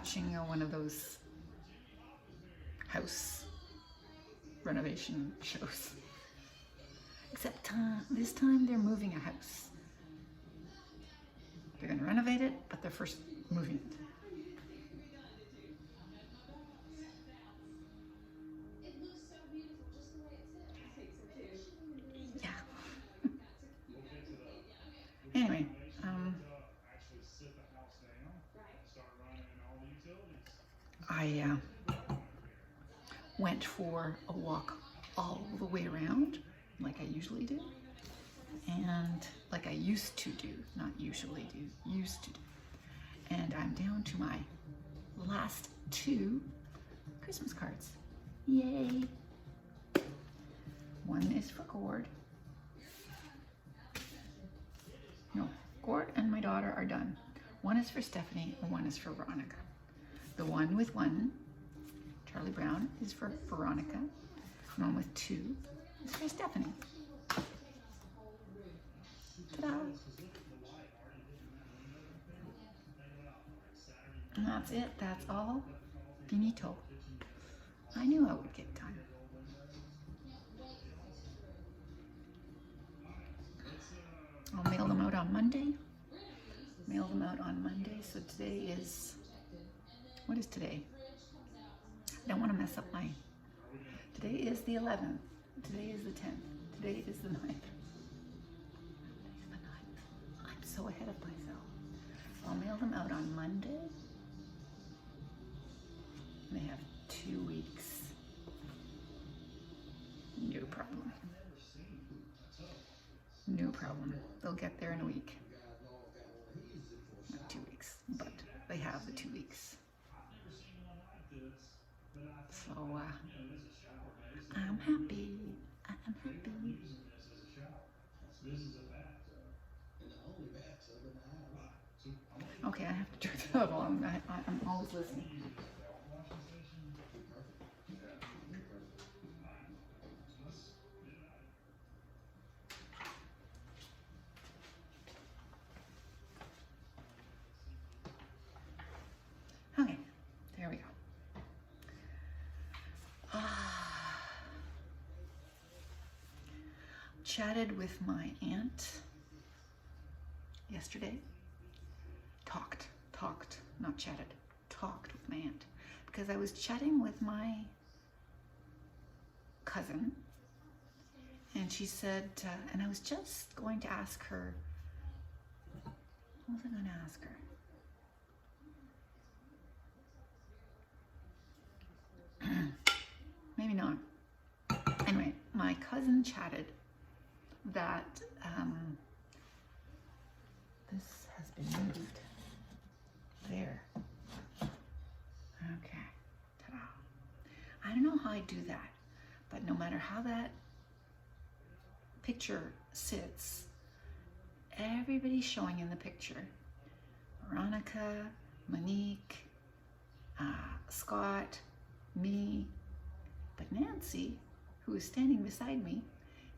watching one of those house renovation shows. Except this time they're moving a house. They're going to renovate it, but they're first moving it. Yeah. Anyway, I went for a walk all the way around, like I usually do, and like I used to do, not usually do, used to do. And I'm down to my last 2 Christmas cards. Yay! One is for Gord. No, Gord and my daughter are done. One is for Stephanie and one is for Veronica. The one with 1, Charlie Brown, is for Veronica. The one with 2 is for Stephanie. Ta-da! And that's it. That's all. Finito. I knew I would get time. I'll mail them out on Monday. Mail them out on Monday. So today is, what is today? I don't want to mess up my, today is the 11th. Today is the 10th. Today is the 9th. Today's the 9th. I'm so ahead of myself. I'll mail them out on Monday. They have 2 weeks. No problem. No problem. They'll get there in a week. Not 2 weeks, but they have the 2 weeks. So, I'm happy. I'm happy. Okay, I have to turn that on. I'm always listening. Okay, there we go. Chatted with my aunt yesterday. Talked, not chatted. Talked with my aunt because I was chatting with my cousin, and she said, and I was just going to ask her. What was I going to ask her? Maybe not. Anyway, my cousin chatted that this has been moved there. Okay. Ta-da. I don't know how I do that, but no matter how that picture sits, everybody's showing in the picture. Veronica, Monique, Scott, me, but Nancy, who is standing beside me,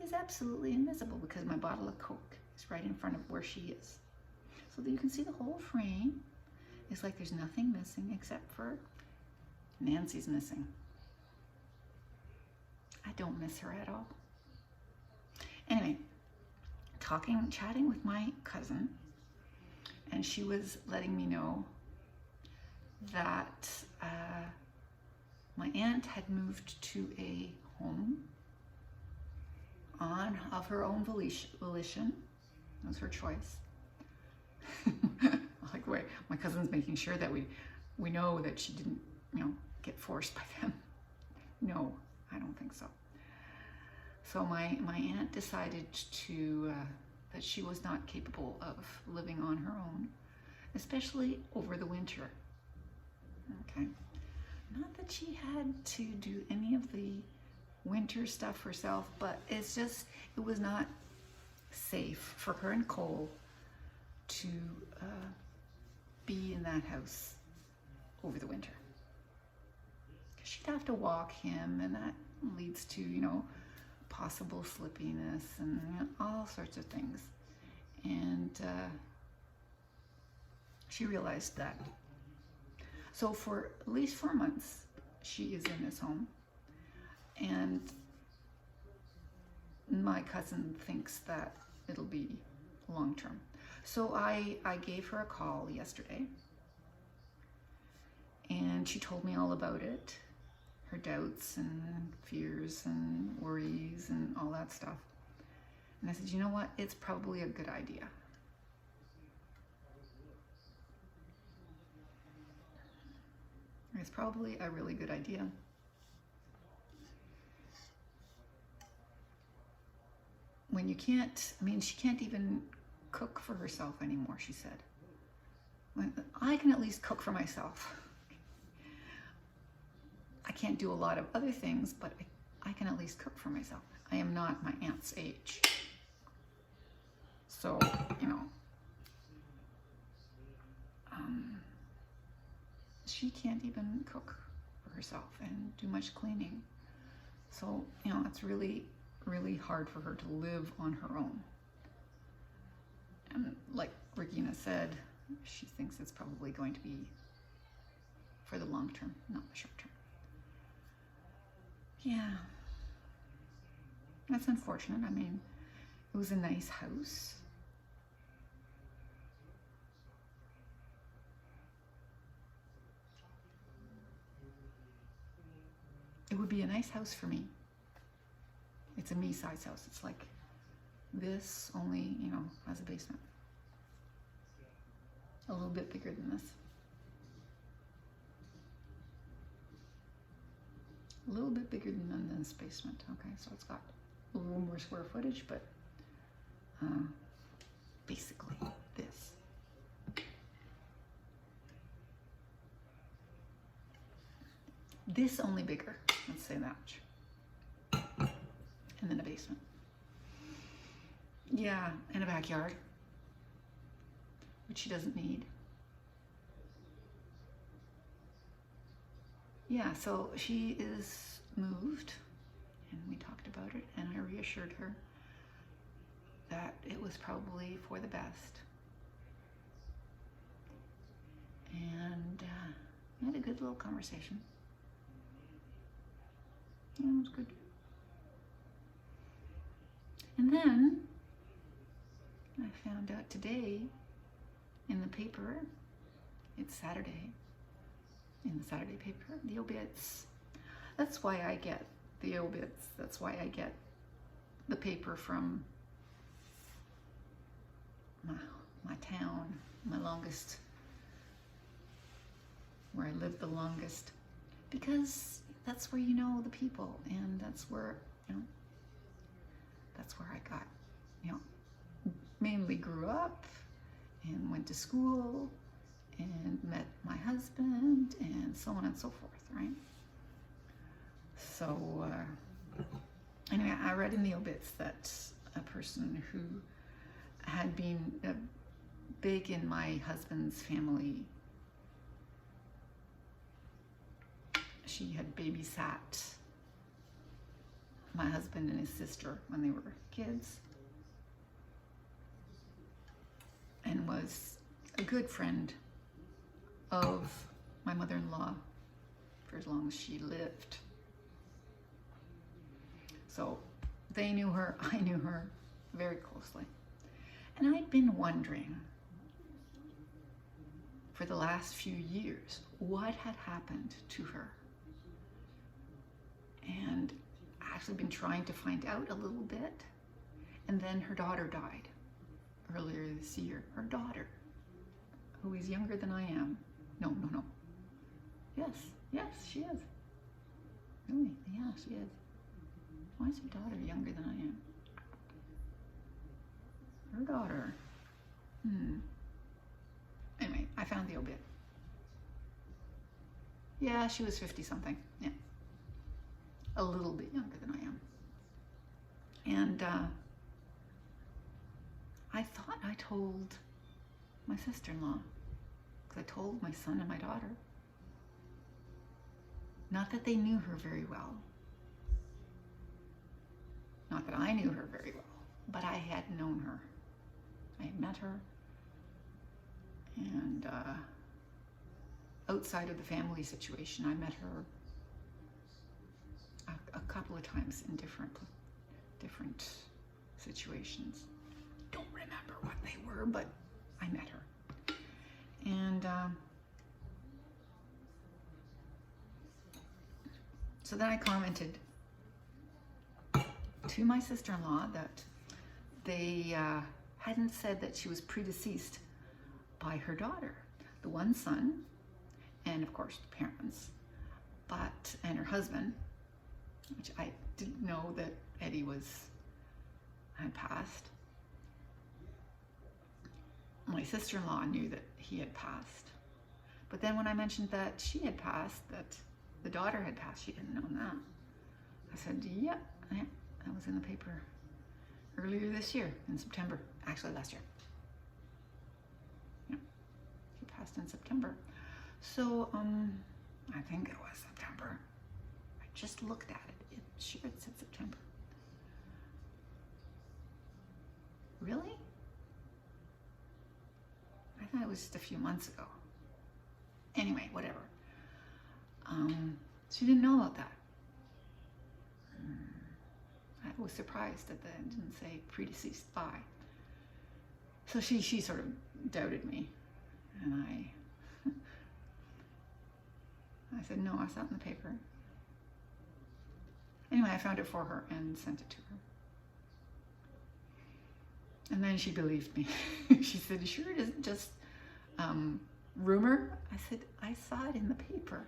is absolutely invisible because my bottle of Coke is right in front of where she is. So that you can see the whole frame. It's like there's nothing missing except for Nancy's missing. I don't miss her at all. Anyway, chatting with my cousin, and she was letting me know that my aunt had moved to a home of her own volition. It was her choice. Like, wait, my cousin's making sure that we know that she didn't, get forced by them. No, I don't think so. So my aunt decided that she was not capable of living on her own, especially over the winter. Okay. Not that she had to do any of the winter stuff herself, but it was not safe for her and Cole to be in that house over the winter. Because she'd have to walk him, and that leads to, possible slippiness and all sorts of things. And she realized that So for at least 4 months, she is in this home. And my cousin thinks that it'll be long term. So I gave her a call yesterday, and she told me all about it, her doubts and fears and worries and all that stuff. And I said, you know what? It's probably a good idea. It's probably a really good idea. When you can't, I mean, she can't even cook for herself anymore, she said. I can at least cook for myself. I can't do a lot of other things, but I can at least cook for myself. I am not my aunt's age. So, you know, she can't even cook for herself and do much cleaning. So, you know, it's really, really hard for her to live on her own. And like Regina said, she thinks it's probably going to be for the long term, not the short term. Yeah, that's unfortunate. I mean, it was a nice house. It would be a nice house for me. It's a me-size house. It's like this, only, you know, has a basement. A little bit bigger than this. A little bit bigger than this basement. Okay, so it's got a little more square footage, but basically this. This only bigger, let's say that much. And then a basement. Yeah, and a backyard, which she doesn't need. Yeah, so she is moved, and we talked about it, and I reassured her that it was probably for the best. And we had a good little conversation. Yeah, it was good. And then I found out today in the paper, it's Saturday, in the Saturday paper, the obits. That's why I get the obits. That's why I get the paper from my town, my longest, where I lived the longest, because that's where you know the people, and that's where, you know, that's where I got, you know, mainly grew up and went to school and met my husband and so on and so forth, right? So anyway, I read in the obits that a person who had been big in my husband's family, she had babysat my husband and his sister when they were kids, and was a good friend of my mother-in-law for as long as she lived. So they knew her, I knew her very closely. And I'd been wondering for the last few years what had happened to her. And actually been trying to find out a little bit. And then her daughter died earlier this year. Her daughter, who is younger than I am. No. Yes, she is. Really? Yeah, she is. Why is her daughter younger than I am? Her daughter. Anyway, I found the obit. Yeah, she was 50 something. Yeah. A little bit younger than I am. And I thought I told my sister-in-law, because I told my son and my daughter. Not that they knew her very well. Not that I knew her very well, but I had known her. I had met her. And outside of the family situation. I met her a couple of times in different situations. Don't remember what they were, but I met her. And so then I commented to my sister-in-law that they hadn't said that she was predeceased by her daughter, the one son, and of course the parents, and her husband, which I didn't know that Eddie had passed. My sister-in-law knew that he had passed. But then when I mentioned that she had passed, that the daughter had passed, she didn't know that. I said, yep, that was in the paper earlier this year, in September, actually last year. Yeah, she passed in September. So, I think it was September. I just looked at it. It said September. Really? I thought it was just a few months ago. Anyway, whatever. She didn't know about that. I was surprised that it didn't say predeceased by. So she sort of doubted me, and I said, no, I saw it in the paper. Anyway, I found it for her and sent it to her. And then she believed me. She said, sure it isn't just rumor? I said, I saw it in the paper.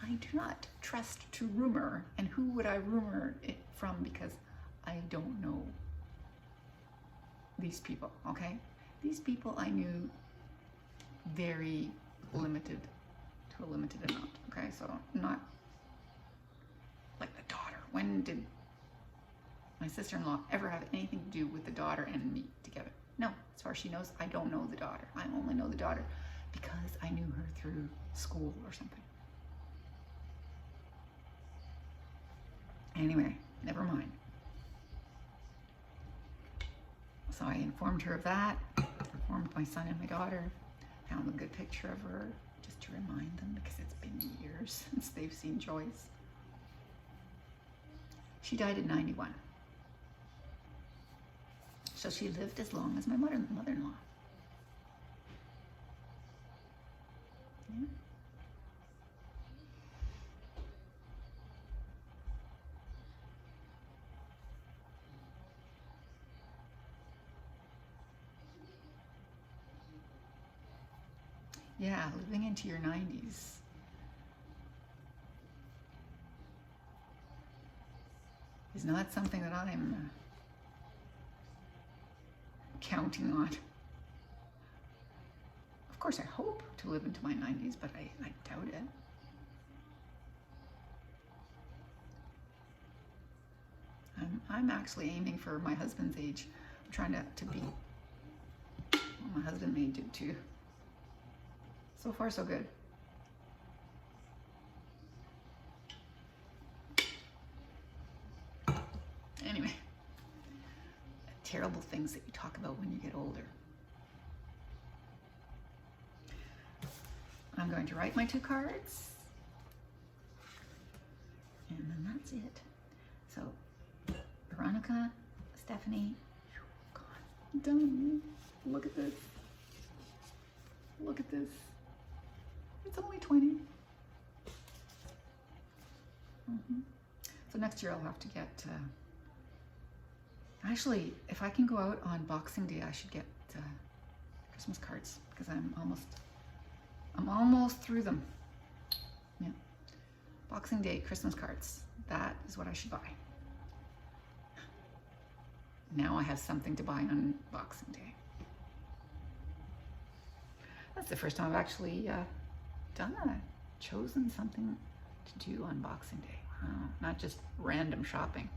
I do not trust to rumor. And who would I rumor it from? Because I don't know these people, okay? These people I knew very limited, to a limited amount, okay? So not like the daughter. When did my sister-in-law ever have anything to do with the daughter and me together? No, as far as she knows, I don't know the daughter. I only know the daughter because I knew her through school or something. Anyway, never mind. So I informed her of that, informed my son and my daughter, found a good picture of her just to remind them because it's been years since they've seen Joyce. She died at 91. So she lived as long as my mother-in-law. Yeah. Yeah, living into your 90s. Is not something that I'm counting on. Of course, I hope to live into my 90s, but I doubt it. I'm actually aiming for my husband's age. I'm trying to beat what my husband may do too. So far, so good. Anyway, terrible things that you talk about when you get older. I'm going to write my 2 cards. And then that's it. So, Veronica, Stephanie, God, I'm done. Look at this. Look at this. It's only 20. So next year I'll have to get, actually, if I can go out on Boxing Day, I should get Christmas cards because I'm almost through them. Yeah. Boxing Day Christmas cards. That is what I should buy. Now I have something to buy on Boxing Day. That's the first time I've actually done that. Chosen something to do on Boxing Day. Wow, not just random shopping.